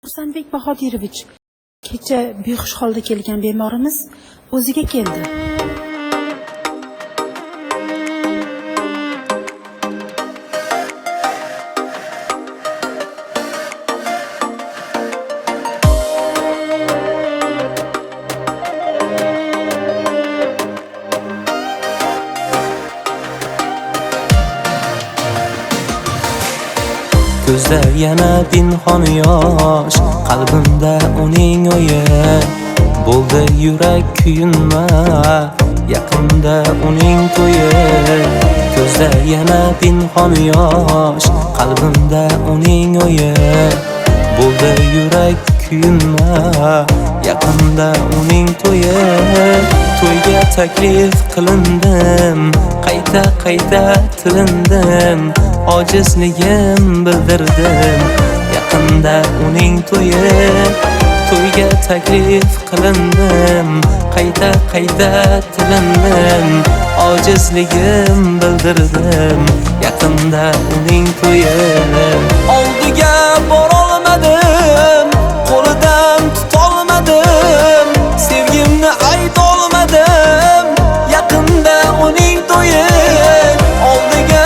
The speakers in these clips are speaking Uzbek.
Husanbek Bahodirovich, kecha behush holda kelgan bemorimiz o'ziga keldi. Ko'zda yana pinhon yosh, qalbimda uning o'yi. Bo'ldi yurak kuyinma, yaqinda uning to'yi. Ko'zda yana pinhon yosh, qalbimda uning o'yi. Bo'ldi yurak kuyinma, yaqinda uning to'yi. To'yga taklif qilindim, qayta tilindim. Ojizligim bildirdim, yaqinda uning to'yi. To'yga taklif qilindim, qayta tilindim. Ojizligim bildirdim, yaqinda uning to'yi. Oldiga borolmadim, qo'lidan tutolmadim. Sevgimni aytolmadim, yaqinda uning to'yi. Oldiga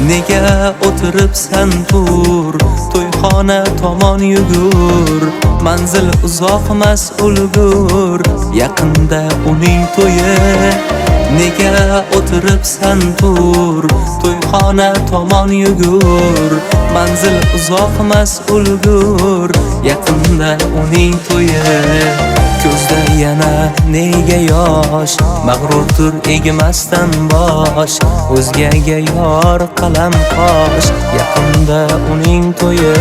Nega o'tiribsan tur, to'yxona tomon yugur. Manzil uzoqmas ulgur, yaqinda uning to'yi. Nega o'tiribsan tur, to'yxona tomon yugur. Manzil uzoqmas ulgur, yaqinda uning to'yi. Ko'zda yana nega yosh, mag'rurdir egmasdan bosh. O'zgaga yor qalam qosh, yaqinda uning to'yi.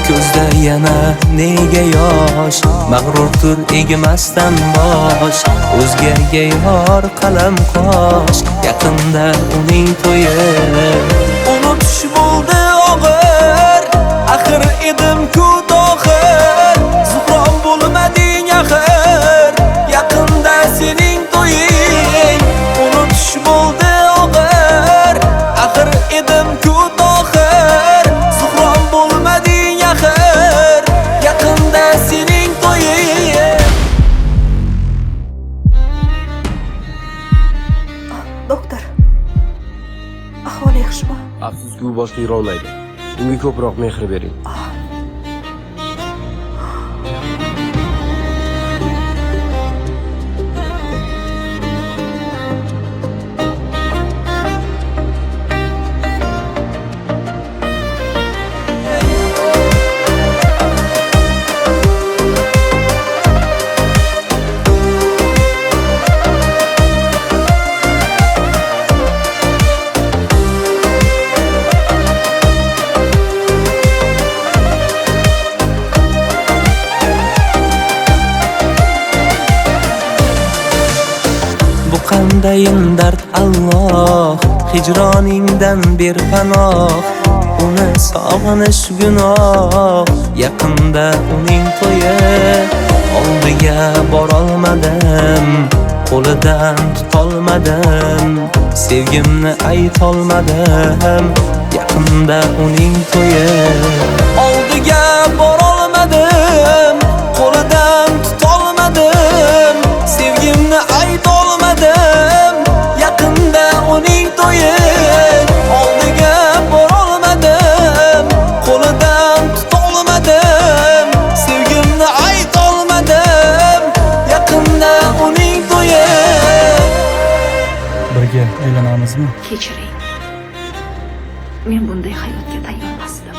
Ko'zda yana nega yosh, mag'rurdir egmasdan bosh. O'zgaga yor qalam qosh, yaqinda uning to'yi. Unutish bo'ldi og'ir, axir edim-ku tohir. Zuhrom bo'lmading axir, yaqinda sening to'ying. Unutish bo'ldi og'ir, axir edim-ku tohir. Zuhrom bo'lmading axir, yaqinda sening to'ying. Doktor, ahvoli yaxshimi? Afsuski u boshqa yura olmaydi. Unga ko'proq mehr bering. Qandayin dard Alloh, hijroningdan ber panoh. Uni sog'inish gunoh, yaqinda uning to'yi. Oldiga borolmadim, qo'lidan tutolmadim. Sevgimni aytolmadim, yaqinda uning to'yi. Oldiga borolmadim, qo'lidan tutolmadim. Sevgimni aytolmadim, yaqinda uning to'yi. Oldiga borolmadim, qo'lidan tutolmadim. Sevgimni aytolmadim, yaqinda uning to'yi. Birga aylanamizmi? Kechiring. Men bunday hayotga tayyormasdim.